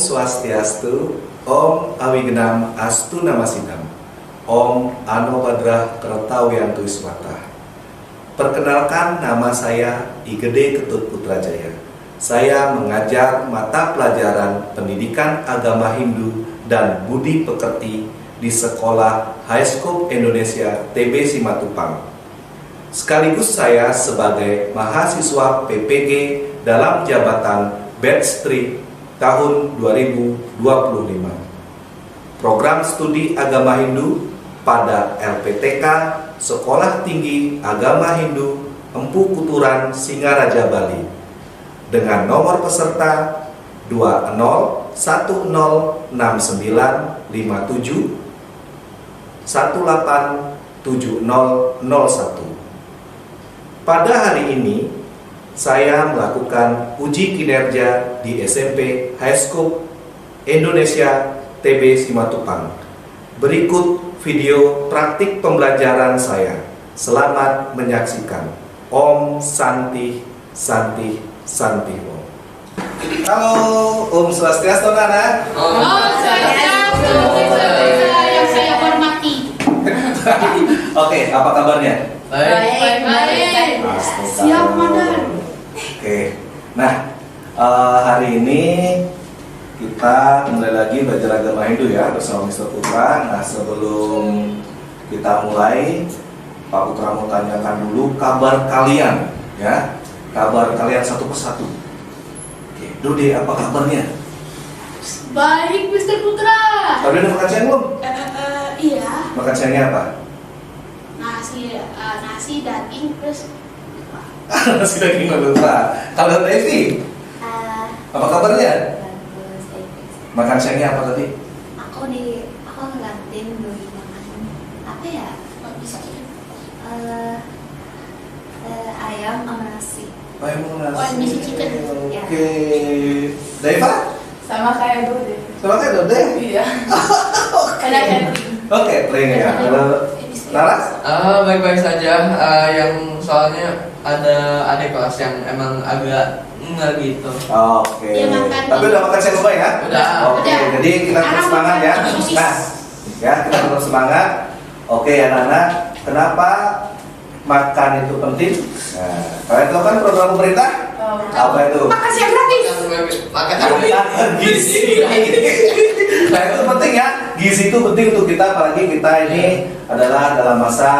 Swastiastu, Om Awigenam Astu Namasidam, Om Anobadrah Kertawiyantu Iswata. Perkenalkan, nama saya I Gede Ketut Putrajaya. Saya mengajar mata pelajaran Pendidikan Agama Hindu dan Budi Pekerti di Sekolah High School Indonesia TB Simatupang. Sekaligus saya sebagai mahasiswa PPG dalam jabatan Batch 3 tahun 2025. Program studi agama Hindu pada LPTK Sekolah Tinggi Agama Hindu Empu Kuturan Singaraja Bali dengan nomor peserta 20101957187001. Pada hari ini saya melakukan uji kinerja di SMP High School Indonesia TB Simatupang. Berikut video praktik pembelajaran saya. Selamat menyaksikan. Om Santi Santi Santi Om. Halo, Om Swastiastu, Nana. Om Swastiastu, yang saya hormati. Oke, apa kabarnya? Baik. Siap, Komandan. Oke. Nah, hari ini kita kembali lagi belajar agama Hindu ya bersama Mr. Putra. Nah, sebelum kita mulai, Pak Putra mau tanyakan dulu kabar kalian ya. Kabar kalian satu persatu. Oke, Dode, apa kabarnya? Baik, Mr. Putra. Tadi udah makan siang belum? Iya. Makan siangnya apa? Nasi daging terus Nasi daging lupa. Kalau Devi, apa kabarnya? Makan siangnya apa tadi? Aku ngegantiin doi makan apa ya? Ayam sama nasi. Ayam sama Oh, nasi. nasi chicken. Oke. Deva? Sama kayak Dode. Sama kayak Dode? Iya. ada Oke, plain ya. Kalau Laras? Baik-baik saja. Yang soalnya ada adik kelas yang emang agak enggak gitu. Oke. Dia makan. Tapi udah makan siang lupa ya? Udah. Oke, Udah. jadi kita tetap semangat ya. Sosis. Nah, ya kita tetap semangat. Oke, anak-anak, kenapa makan itu penting? Nah, kalian tahu kan program pemerintah? Apa itu? makan siang gratis. Makan Gizi. Nah, itu penting ya. Gizi itu penting untuk kita, apalagi kita ini adalah dalam masa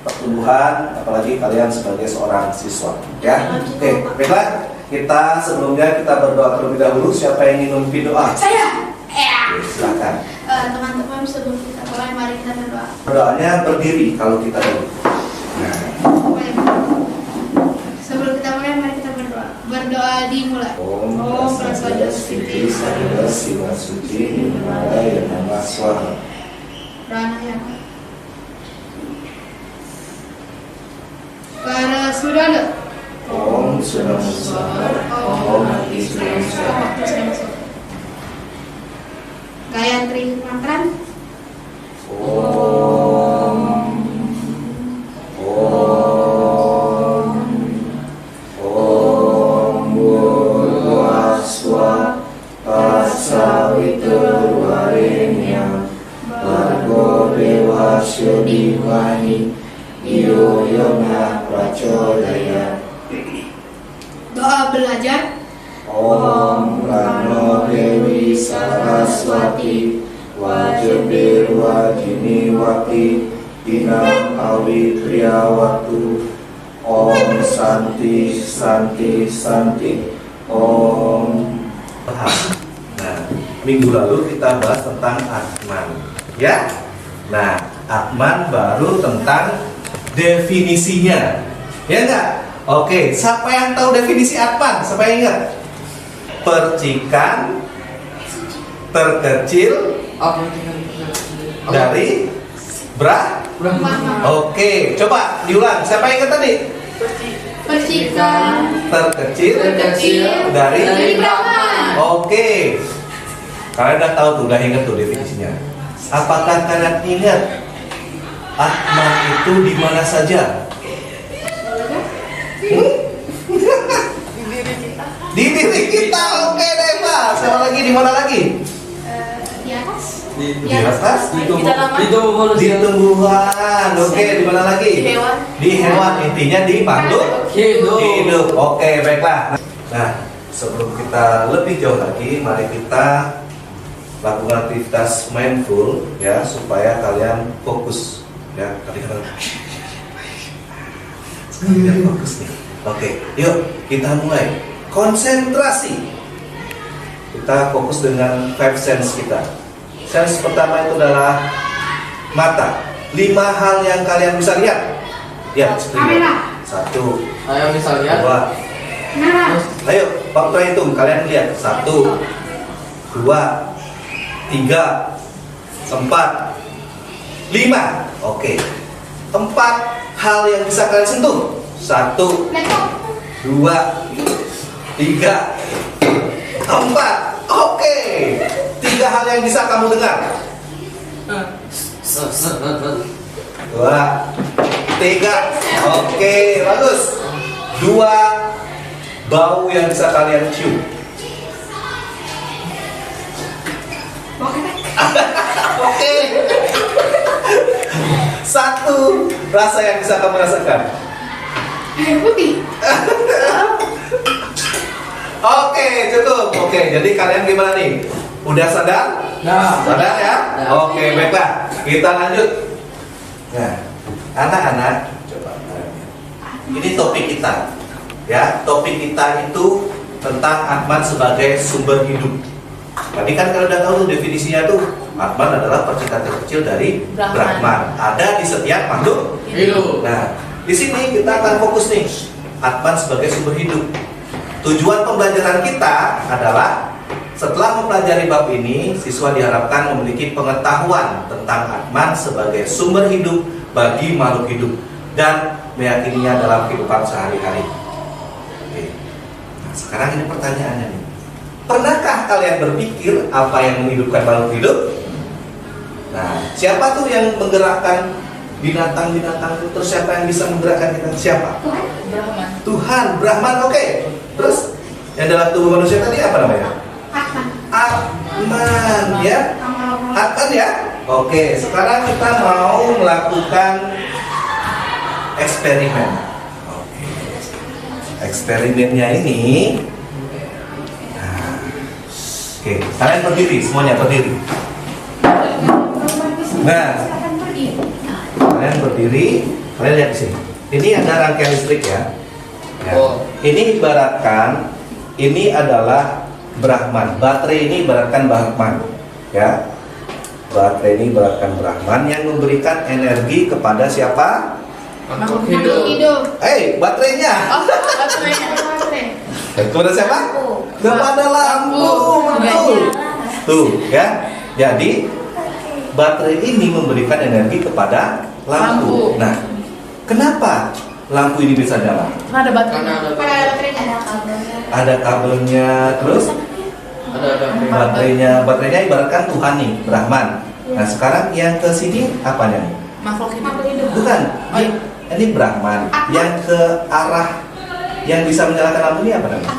pertumbuhan, apalagi kalian sebagai seorang siswa ya. Oke, baiklah. Kita sebelumnya kita berdoa terlebih dahulu. Siapa yang ingin memimpin doa? Saya. Oke, silakan. Teman-teman, sebelum kita mulai, mari kita berdoa. Doanya berdiri kalau kita dulu. Nah, Sebelum kita mulai, mari kita berdoa. Berdoa dimulai. Om Prasada Siti Sadada Siwa Suci Himalaya Nama Swaha. Rana yang para sudana. Om Sudah Musaha. Om Hati Sudah Musaha. Waktu sudah masuk. Gayatri Mantran. Om. Om. Om Burwaswa Pasawiturwarenyam Bargo Dewasya Dimani Iyo Yona Prachodaya. Doa belajar. Om Rano Dewi Saraswati Wajibir Wajini Wati Inam Awitria Waktu. Om Santi Santi Santi Om. Nah, minggu lalu kita bahas tentang Atman ya. Nah, Atman baru tentang definisinya ya enggak? Oke, siapa yang tahu definisi Atman? Siapa yang ingat? Percikan terkecil dari Brahma. Oke, coba diulang. Siapa yang ingat tadi? Percikan Terkecil dari Brahma. Oke. Kalian udah tahu tuh, udah ingat tuh definisinya. Apakah kalian ingat Atman itu di mana saja? Di diri kita. Oke, Deva. Sama lagi di mana lagi? Di atas. Di atas? Di tubuh, Di tanaman. di tubuh Di manusia. tumbuhan. Oke, di mana lagi? Di hewan. Di hewan, intinya di makhluk Hidup. hidup. Oke, baiklah. Nah, sebelum kita lebih jauh lagi, mari kita lakukan aktivitas mindful ya, supaya kalian fokus ya. Kalian fokus nih. Oke, yuk kita mulai. Konsentrasi. Kita fokus dengan 5 sense kita. Sense pertama itu adalah mata. 5 hal yang kalian bisa lihat. Lihat, Kamera. 1, Ayo bisa lihat. 2. Nah, Ayo, Pak Putra hitung. Kalian lihat. 1, 2, 3, 4, 5. Oke. 4 hal yang bisa kalian sentuh. 1, laptop. 2, 3, 4. Oke. 3 hal yang bisa kamu dengar. 2, 3. Oke, bagus. 2 bau yang bisa kalian cium. Oke. 1 rasa yang bisa kamu rasakan. Air putih. Oke, cukup. Oke, jadi kalian gimana nih? Udah sadar? Nah, Sadar ya? Ya. Oke, baiklah. Kita lanjut. Nah, anak-anak, coba. Ini topik kita. Ya, topik kita itu tentang Atman sebagai sumber hidup. Tadi kan kalian udah tahu tuh definisinya tuh, Atman adalah percikan terkecil dari Brahman. Brahman. Ada di setiap makhluk. hidup. Nah, di sini kita akan fokus nih, Atman sebagai sumber hidup. Tujuan pembelajaran kita adalah setelah mempelajari bab ini, siswa diharapkan memiliki pengetahuan tentang Atman sebagai sumber hidup bagi makhluk hidup dan meyakininya dalam kehidupan sehari-hari. Oke. Nah, sekarang ini pertanyaannya nih. Pernahkah kalian berpikir apa yang menghidupkan makhluk hidup? Nah, siapa tuh yang menggerakkan binatang-binatang itu? Terus siapa yang bisa menggerakkan kita? Siapa? Brahman. Tuhan, Brahman, oke. Terus yang dalam tubuh manusia tadi apa namanya? Atman. Atman, ya. Amal. Atman ya. Oke, sekarang kita mau melakukan eksperimen. Oke. Eksperimennya ini. Nah, oke, kalian berdiri, semuanya berdiri. Nah, kalian berdiri, kalian lihat di sini. Ini ada rangkaian listrik ya. Ya. Oh. Ini ibaratkan ini adalah Brahman. Baterai ini ibaratkan Brahman, ya. Baterai ini ibaratkan Brahman yang memberikan energi kepada siapa? Makhluk Makhluk hidup. hidup. Baterainya. Baterai. Kepada siapa? Lampu. Kepada lampu. Betul. Tuh, ya. Jadi baterai ini memberikan energi kepada lampu. Lampu. Nah, kenapa lampu ini bisa nyala? Ada Karena baterainya. ada Pada baterainya. Ada kabelnya. Ada kabelnya, terus baterainya ibaratkan Tuhan nih, Brahman. Nah, sekarang yang ke sini apanya nih? Makhluk hidup. Makhluk hidup. Bukan, ini Brahman. Yang ke arah yang bisa menyalakan lampu ini apa namanya?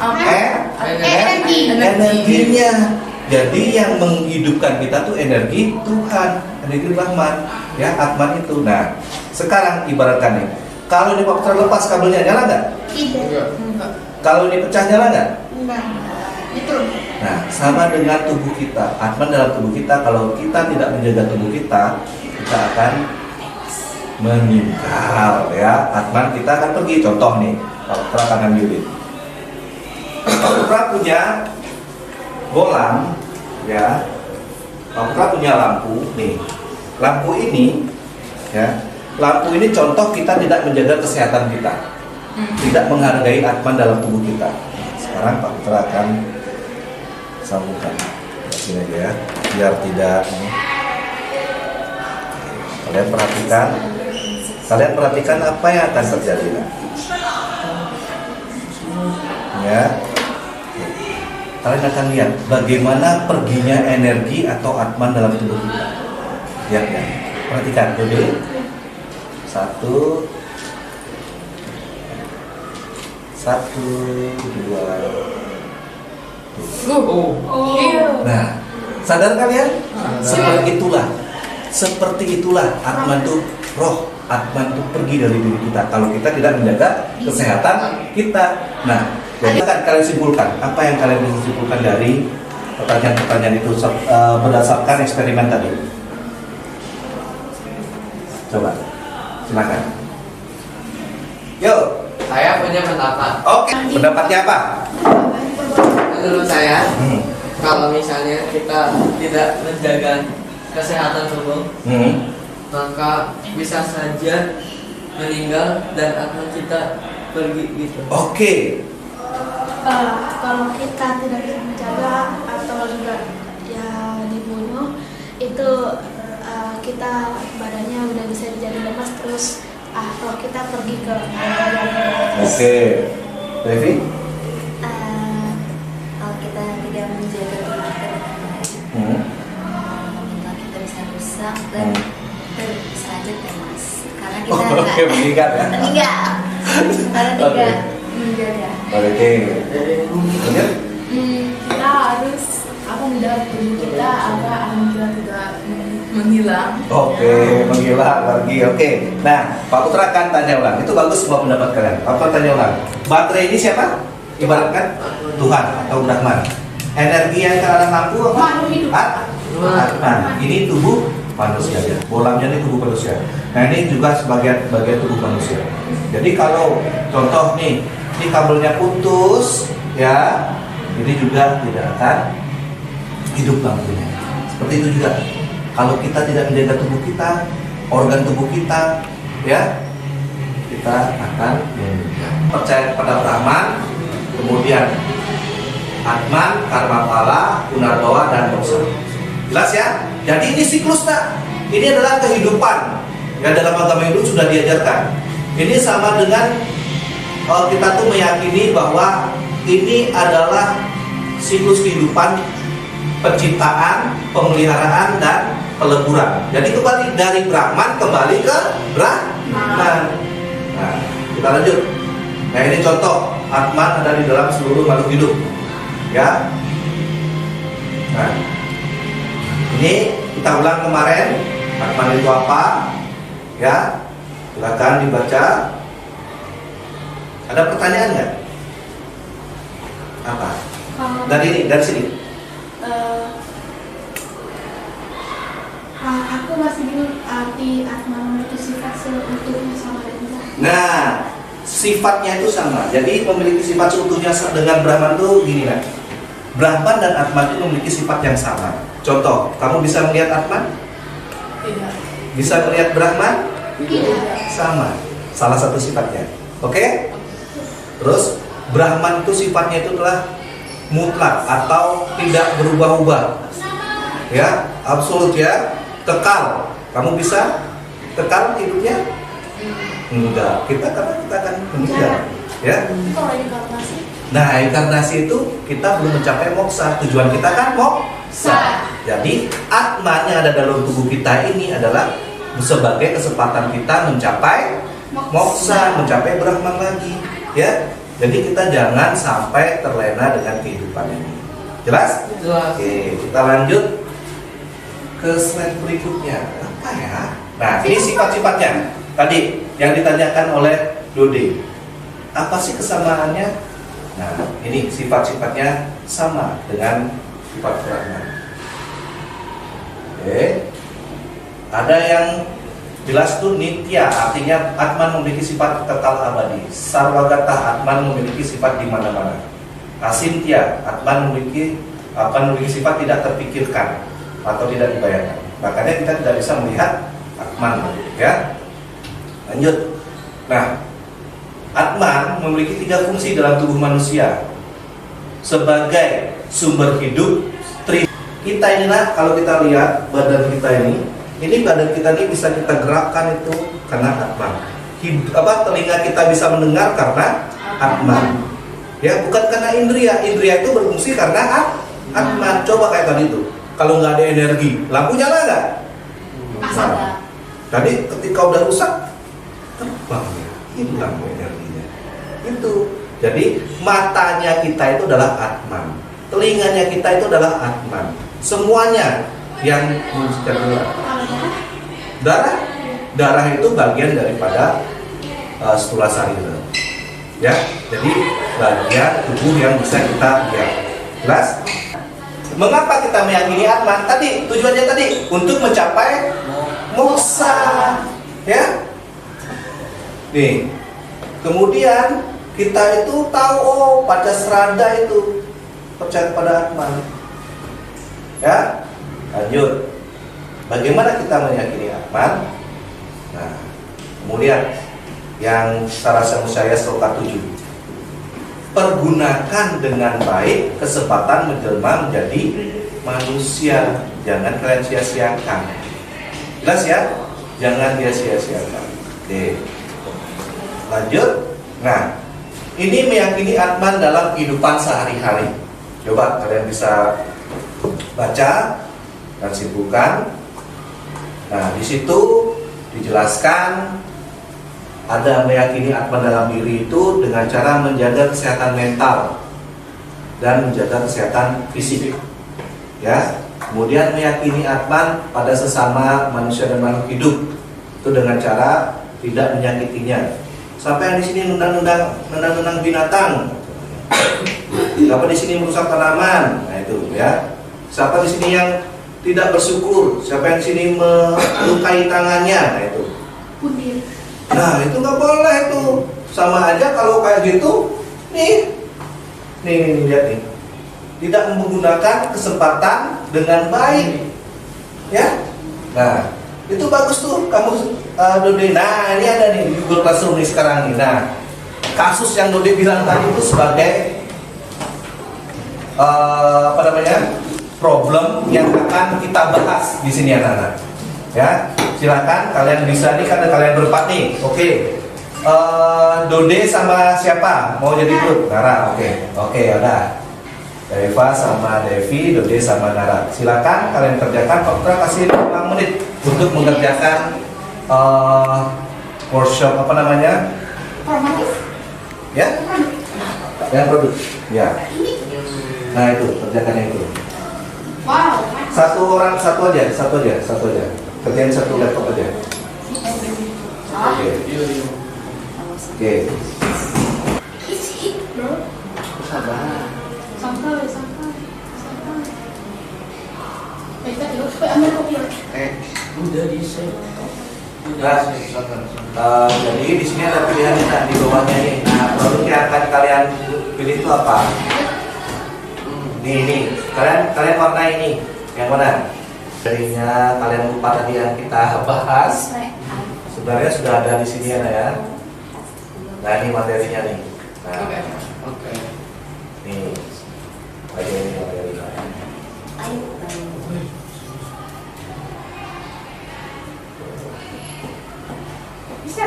Energi. Energinya. Jadi yang menghidupkan kita tuh energi Tuhan, energi Brahman, ya, Atman itu. Nah, sekarang ibaratkan nih, kalau ini Pak Putra lepas kabelnya, nyala nggak? Tidak. Enggak. Kalau ini pecah, nyala nggak? Enggak. Itu. Nah, sama dengan tubuh kita, Atman dalam tubuh kita. Kalau kita tidak menjaga tubuh kita akan meninggal, ya. Atman kita akan pergi. Contoh nih, Pak Putra akan ambilin. Pak Putra punya bolam, ya. Pak Putra punya lampu nih. Lampu ini, ya. Lampu ini contoh kita tidak menjaga kesehatan kita, tidak menghargai Atman dalam tubuh kita. Sekarang Pak Putra akan sambungkan di sini aja ya, biar tidak ini. Kalian perhatikan apa yang akan terjadi nanti. Ya. Kalian akan lihat bagaimana perginya energi atau Atman dalam tubuh kita. Lihat ya. Perhatikan dulu. 1, 2, 3, Nah, sadar kalian? Seperti itulah Atman itu roh, Atman itu pergi dari diri kita kalau kita tidak menjaga kesehatan kita. Nah, jadi akan kalian simpulkan apa yang kalian bisa simpulkan dari pertanyaan-pertanyaan itu berdasarkan eksperimen tadi. Coba, silakan. Yuk. Saya punya pendapat. Oke, pendapatnya apa? Menurut saya, kalau misalnya kita tidak menjaga kesehatan tubuh, maka bisa saja meninggal dan akan kita pergi gitu. Oke. Kalau kita tidak bisa menjaga atau juga ya dibunuh, itu kita badannya udah bisa jadi lemas terus. Kalau kita pergi ke Oke. Devi? Kalau kita tidak menjaga tubuh kita dengan baik, mental kita bisa rusak dan bisa aja tewas karena kita Oke, meninggal ya. meninggal karena tidak menjaga. Oke. Lanjut. Kita harus menjaga tubuh kita agar kita tidak menghilang. Oke, menghilang lagi. Oke. Nah, Pak Putra akan tanya ulang. Itu bagus semua pendapat kalian. Pak Putra tanya ulang. Baterai ini siapa? Ibaratkan Tuhan atau Brahman. Energi yang ke arah lampu apa? Makhluk hidup. Atman. Ini tubuh manusia. Bolamnya ini tubuh manusia. Nah, ini juga sebagai bagian tubuh manusia. Jadi kalau contoh nih, ini kabelnya putus, ya, ini juga tidak akan hidup lampunya. Seperti itu juga. Kalau kita tidak menjaga tubuh kita, organ tubuh kita, ya, kita akan meninggal. Percaya kepada Brahman, kemudian Atman, Karmapala, Punarbawa, dan Dosa. Jelas ya? Jadi ini siklus, nak. Ini adalah kehidupan yang dalam agama Hindu sudah diajarkan. Ini sama dengan kita tuh meyakini bahwa ini adalah siklus kehidupan, penciptaan, pemeliharaan, dan peleburan. Jadi kembali dari Brahman kembali ke Brahman. Nah, kita lanjut. Nah, ini contoh Atman ada di dalam seluruh makhluk hidup. Ya. Nah, ini kita ulang kemarin. Atman itu apa? Ya, silakan dibaca. Ada pertanyaan nggak? Apa? Dari sini. aku masih bingung arti Atman memiliki sifat seutuhnya sama dengan Nah, sifatnya itu sama. Jadi memiliki sifat seutuhnya dengan Brahman itu gini lah. Brahman dan Atman itu memiliki sifat yang sama. Contoh, kamu bisa melihat Atman? Tidak. Bisa melihat Brahman? Tidak. Sama. Salah satu sifatnya. Oke? Terus Brahman itu sifatnya itu adalah mutlak atau tidak berubah-ubah. Ya, absolut ya. Kekal. Kamu bisa kekal hidupnya? Enggak. Kita akan meninggal. Ya. Kalau inkarnasi Nah, inkarnasi itu kita belum mencapai moksa. Tujuan kita kan moksa. Jadi Atman yang ada dalam tubuh kita ini adalah sebagai kesempatan kita mencapai moksa, mencapai Brahman lagi. Ya. Jadi kita jangan sampai terlena dengan kehidupan ini. Jelas? Jelas. Oke, kita lanjut ke slide berikutnya. Apa ya? Nah, ini sifat-sifatnya. Tadi yang ditanyakan oleh Dodi. Apa sih kesamaannya? Nah, ini sifat-sifatnya sama dengan sifat Brahman. Oke. Ada yang jelas tuh nitya, artinya Atman memiliki sifat kekal abadi. Sarwagata, Atman memiliki sifat di mana-mana. Asintya, Atman memiliki sifat tidak terpikirkan atau tidak dibayangkan. Makanya kita tidak bisa melihat Atman, ya. Lanjut. Nah, Atman memiliki 3 fungsi dalam tubuh manusia sebagai sumber hidup. Kita inilah, kalau kita lihat badan kita ini badan kita ini bisa kita gerakkan itu karena Atman. Telinga kita bisa mendengar karena Atman. Ya, bukan karena indria. Indria itu berfungsi karena Atman. Coba kayak tadi itu. Kalau nggak ada energi, lampu nyala nggak? Nah, tadi ketika udah rusak, terbang ya, hilang energinya. Itu. Jadi matanya kita itu adalah Atman. telinganya kita itu adalah Atman. Semuanya yang darah itu bagian daripada stula sarira. Ya, jadi bagian tubuh yang bisa kita lihat. Jelas? Mengapa kita meyakini Atman? Tadi tujuannya tadi untuk mencapai moksa. Ya. Nih. Kemudian kita itu tahu, oh Pajasrada itu percaya kepada Atman. Ya. Lanjut. Bagaimana kita meyakini Atman? Nah, kemudian yang Sarasa Musaya sloka 7. Pergunakan dengan baik kesempatan menjelma menjadi manusia. Jangan kalian sia-siakan. Jelas ya? Jangan dia sia-siakan. Oke. Lanjut. Nah, ini meyakini Atman dalam kehidupan sehari-hari. Coba kalian bisa baca dan simpulkan. Nah, di situ dijelaskan ada meyakini Atman dalam diri itu dengan cara menjaga kesehatan mental dan menjaga kesehatan fisik. Ya, kemudian meyakini Atman pada sesama manusia dan makhluk hidup itu dengan cara tidak menyakitinya. Sampai yang di sini nendang binatang. Siapa di sini merusak tanaman? Nah itu ya. Siapa di sini yang tidak bersyukur? Siapa yang di sini melukai tangannya? Nah itu. Nah itu nggak boleh tuh. Sama aja kalau kayak gitu. Nih lihat nih. Tidak menggunakan kesempatan dengan baik. Ya. Nah itu bagus tuh kamu Dode. Nah ini ada nih di Google Classroom nih sekarang nih. Nah kasus yang Dode bilang tadi itu sebagai problem yang akan kita bahas di sini anak-anak. Ya, silakan kalian bisa nih karena kalian berempat nih. Oke. Dode sama siapa? Mau jadi grup? Nara. Oke, ada. Eva sama Devi, Dode sama Nara. Silakan kalian kerjakan. Dokter kasih 5 menit untuk mengerjakan workshop apa namanya? Ya? Yang produk. Ya. Nah itu kerjakan yang itu. Wow. Satu aja. Kerjain satu laptop aja. Oke. Jadi di sini ada pilihan di bawahnya nih. Nah, produk yang akan kalian pilih itu apa? Nih. Kalian warna ini. Yang mana? Jadinya kalian lupa tadi yang kita bahas. Sebenarnya sudah ada di sini ya. Nah, ini materinya nih. Nah, Oke. nih. Ini materinya. Bisa.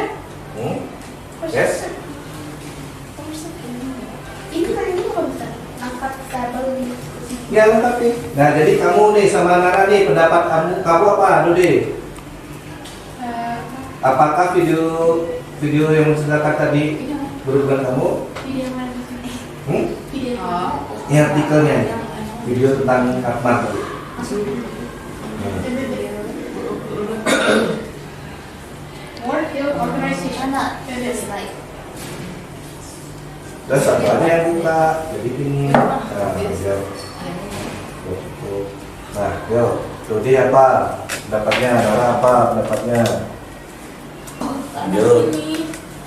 Yes. Ini kan ini kalau bisa angkat kabel nih. Ya lengkap nih. Nah jadi kamu nih sama Nara nih pendapat kamu apa Dode? Apakah video yang sedangkan tadi berhubungan kamu? Video yang mana? Video yang Oh. Ini artikelnya nih. Video tentang Atman tadi. World Health Organization. It's like Dan sabarnya yang buka. Jadi ini. Nah, biar. Nah, yo, Dode apa pendapatnya? Nara apa pendapatnya? Lanjut.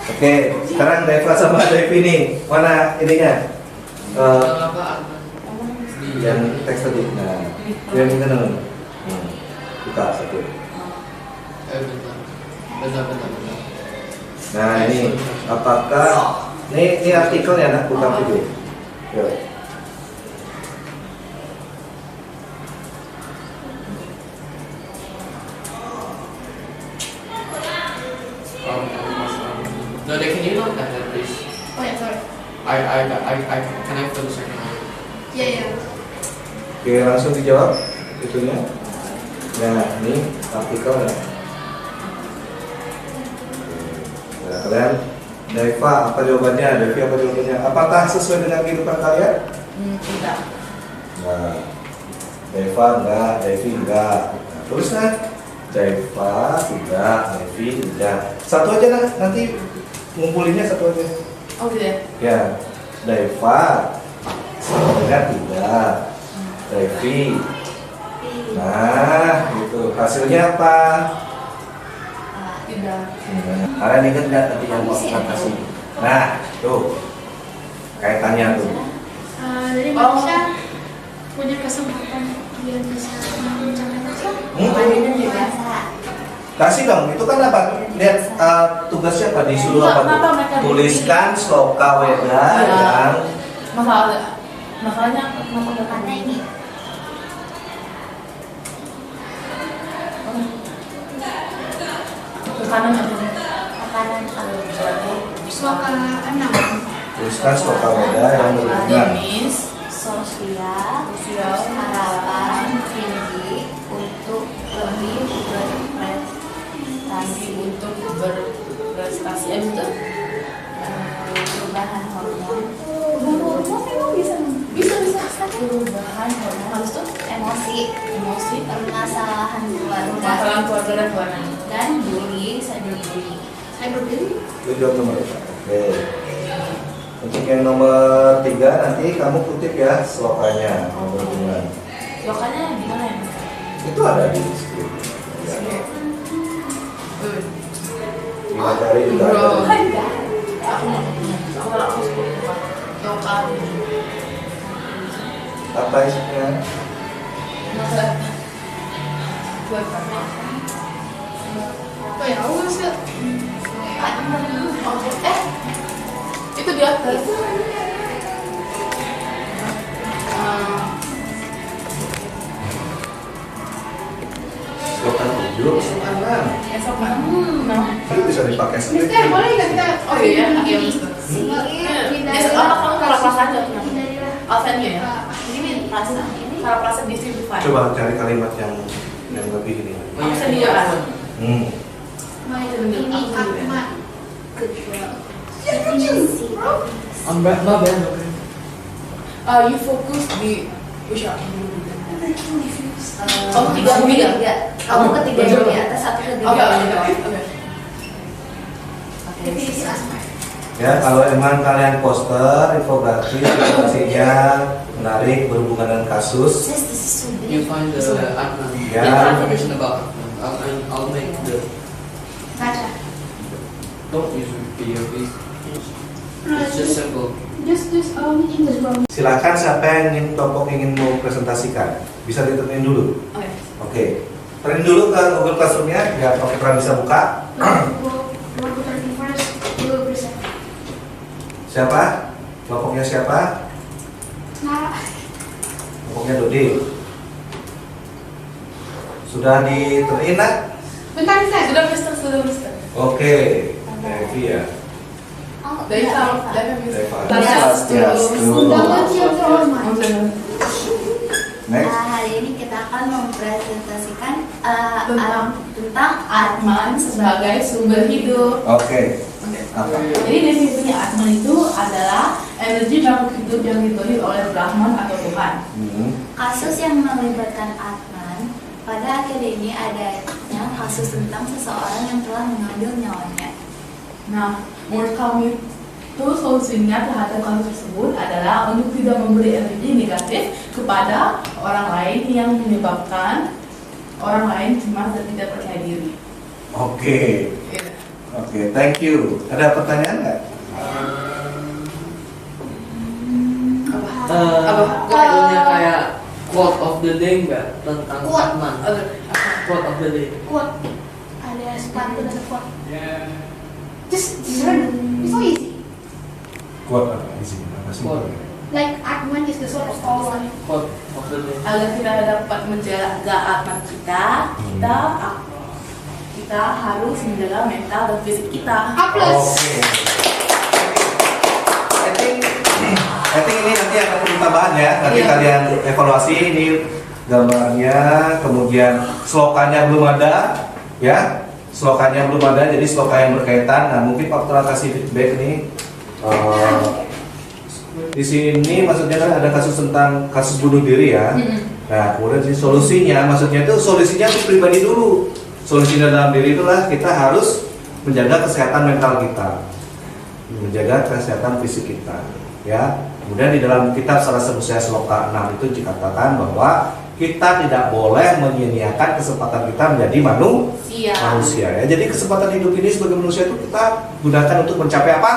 Oke, sekarang Deva sama Devi nih. Mana ininya? Yang teks tadi. Nah, yang ini kan. Buka satu. Bentar. Nah, ini apakah ini artikelnya nak buka video. Yo. Dode, can you look at that, please? Oh ya, sorry. Can I for the second one? Iya. Oke, langsung dijawab itunya. Nah, ini artikelnya. Nah, kalian Deva apa jawabannya? Devi apa jawabannya? Apakah sesuai dengan kehidupan kalian? Tidak. Nah, Deva enggak, Devi enggak. Nah, terus kan? Deva tidak, Devi tidak. Satu aja lah, nanti ngumpulinnya satu aja. Oh gitu ya? Ya, Deva enggak tidak, Devi. Nah, itu hasilnya apa? Tidak. Kalian ingat nggak tadi yang mau kita kasih? Nah, tuh kaitannya tuh. Jadi Malaysia punya kesempatan biar bisa mencapai hasil. Kemarin kan biasa. Kasih dong, itu kan apa? Lihat tugasnya apa? Disuruh apa Kenapa tuh? mereka Tuliskan sloka weda Iya. yang Masalahnya kenapa nggak Karena ini ke kanan aja? makanan kalau jadi Sloka 6. tuliskan sloka weda yang berhubungan. Demis, sosial, sosial, harapan tinggi untuk lebih berprestasi, untuk berprestasi gitu. perubahan hormon, Bisa perubahan hormon habis itu emosi, emosi, permasalahan keluarga, masalah keluarga dan keluarga. dan bullying, cyberbullying. Itu jawab nomor. Oke. Untuk yang nomor 3 nanti kamu kutip ya slokanya yang berhubungan. Lokanya gimana ya? Itu ada di skrip. Ya. Di materi juga ada. Aku lokal. Apa isinya? Masalah Oh ya, aku sih. itu di atas. Slokan 7, slokan 6. Esok nah. Itu bisa dipakai sendiri. Mister, boleh nggak kita? Oh iya, iya Mister. Esok apa kamu kalau perasaan nggak kenapa? Alfanya ya? Ini perasaan ini Kalau perasaan distribusi. Coba cari kalimat yang lebih ini. Bisa dilihat. Hmm. Ini Akma. kedua. Mbak Ben. You fokus di push up. Kamu tiga. Kamu ketiga yang di atas, satu ketiga Oke, yang oke, di bawah. oke. Definisi asma. Ya, kalau emang kalian poster, infografis, informasinya menarik berhubungan dengan kasus, Says this is so You big. find the Adnan. Yeah. Information about Adnan. I'll make the. Baca. Don't use POV. It's just simple. Just English bro. silakan siapa yang ingin kelompok ingin mau presentasikan, bisa ditemuin dulu. Oke. Oke, training dulu ke Google Classroom-nya biar Pak Putra bisa buka. Siapa? Kelompoknya siapa? Nah, Kelompoknya Dodi. Sudah diterima? Nak? bentar Mister. Sudah Mister. Oke, Devi ya. Oh, Dari iya, kalau dari Mister. Deva. Swastiastu. Undangan yang terhormat. Next. hari ini kita akan mempresentasikan Tentang Atman sebagai sumber hidup. Oke. Apa? Jadi definisinya Atman itu adalah energi makhluk hidup yang diberi oleh Brahman atau Tuhan. kasus yang melibatkan Atman. Pada akhir ini adanya kasus tentang seseorang yang telah mengambil nyawanya. Nah, menurut kami itu solusinya terhadap kasus tersebut adalah untuk tidak memberi energi negatif kepada orang lain yang menyebabkan orang lain cemas dan tidak percaya diri. Oke. Oke, thank you. Ada pertanyaan nggak? Apa? Punya kayak quote of the day nggak tentang Quote. Atman? Quote of the day. Kuat. Ada sepatu dan kuat. Just learn. It's so easy. Kuat apa? Isi apa sih? Quote. Like Atman is the source of all life. Quote of the day. Agar kita dapat menjaga Atman kita harus menjaga mental dan fisik kita. A plus. Oke. I think ini nanti akan perlu tambahan ya. Nanti Iya. kalian evaluasi ini gambarnya, kemudian slokannya belum ada, ya. Slokannya belum ada, jadi sloka yang berkaitan. Nah, mungkin Pak Putra kasih feedback nih. di sini maksudnya kan ada kasus tentang kasus bunuh diri ya. Nah, kemudian solusinya, maksudnya itu solusinya untuk pribadi dulu. Solusinya dalam diri itulah kita harus menjaga kesehatan mental kita, menjaga kesehatan fisik kita, ya. Kemudian di dalam kitab Salah Sebusaya Sloka 6 itu dikatakan bahwa kita tidak boleh menyia-nyiakan kesempatan kita menjadi manusia, ya. Jadi kesempatan hidup ini sebagai manusia itu kita gunakan untuk mencapai apa?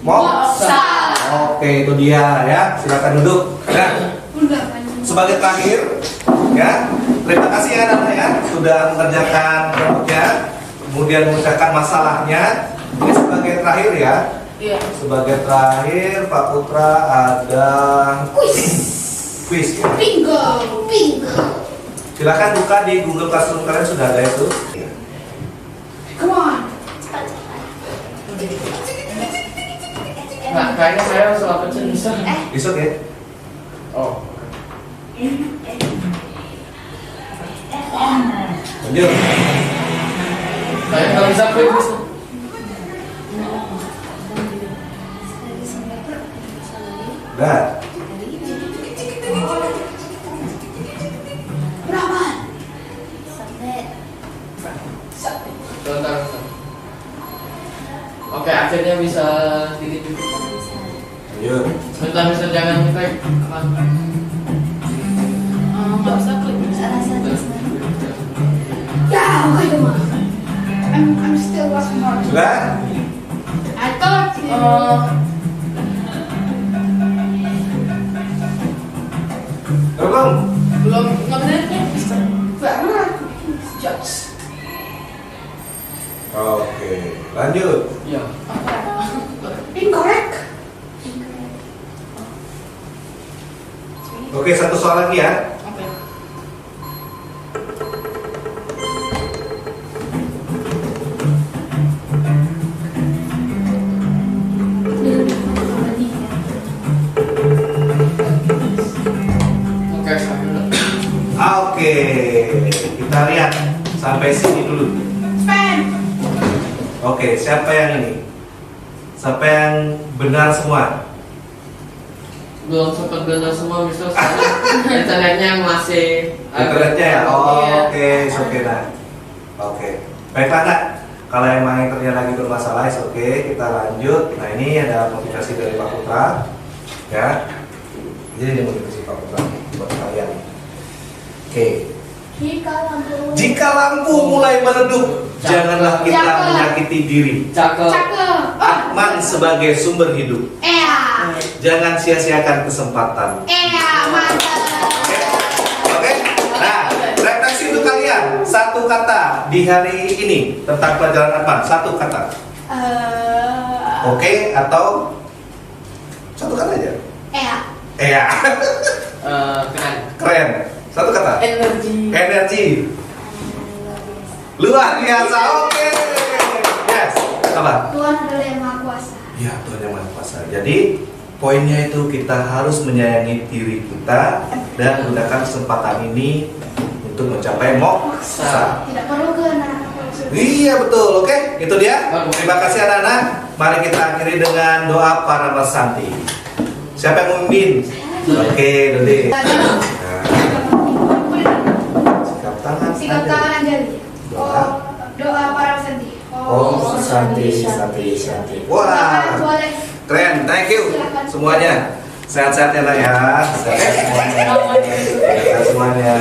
Moksa. Oke, itu dia ya. Silakan duduk. Nah, sebagai terakhir, ya, terima kasih ya anak-anak ya sudah mengerjakan kelompoknya, kemudian memecahkan masalahnya. Ini sebagai terakhir ya. Iya. Sebagai terakhir, Pak Putra ada quiz ya. Bingo. Silakan buka di Google Classroom, kalian sudah ada itu. Ya. Come on. Nah, kayaknya saya salah pencet bisa. It's okay. Oh. Lanjut. Saya nggak bisa klik. Udah. Berapa? Bentar. Oke, akhirnya bisa gini juga. Lanjut. Bentar, jangan klik. Nggak bisa klik. Ya, oke teman. I'm still working hard. Sudah? I thought you. Belum? Belum ngerti. Baru Judge. Oke, lanjut. Ya. incorrect. Oke, satu soal lagi ya. Oke. Oke, Oke, kita lihat sampai sini dulu. Fan. Oke, siapa yang ini? Siapa yang benar semua? belum sempat benar semua, Mister. Internetnya masih Internetnya ya? Oh, Iya. oke, nah. Oke, baiklah nak. Kalau emang internetnya lagi bermasalah, oke, kita lanjut. Nah, ini ada motivasi dari Pak Putra, ya. Jadi ini motivasi Pak Putra buat kalian. Oke. Jika lampu mulai meredup, janganlah kita Cakep. menyakiti diri. cakep. Cakep. Atman sebagai sumber hidup. Jangan sia-siakan kesempatan. Mantap. Oke? Nah, refleksi untuk kalian. Satu kata di hari ini tentang pelajaran Atman. Satu kata. Oke atau satu kata aja? Iya. Keren. Keren. Satu kata. Energi. Energi. Luar biasa. Oke. Yes. Apa? Tuhan adalah yang maha kuasa. Ya, Tuhan yang Maha Kuasa. Jadi poinnya itu kita harus menyayangi diri kita dan menggunakan kesempatan ini untuk mencapai moksa. Tidak perlu ke neraka. Iya betul, oke, itu dia. Terima kasih anak-anak. Mari kita akhiri dengan doa para Santi. Siapa yang memimpin? Oke, Dodi. Sikap tangan. Sikap aja. tangan aja. Doa. Doa para Santi. Oh, Santi. Wah. Wah, Boleh. keren. Thank you semuanya. Sehat-sehat ya, Nak ya. Sehat-sehat semuanya. Sehat semuanya.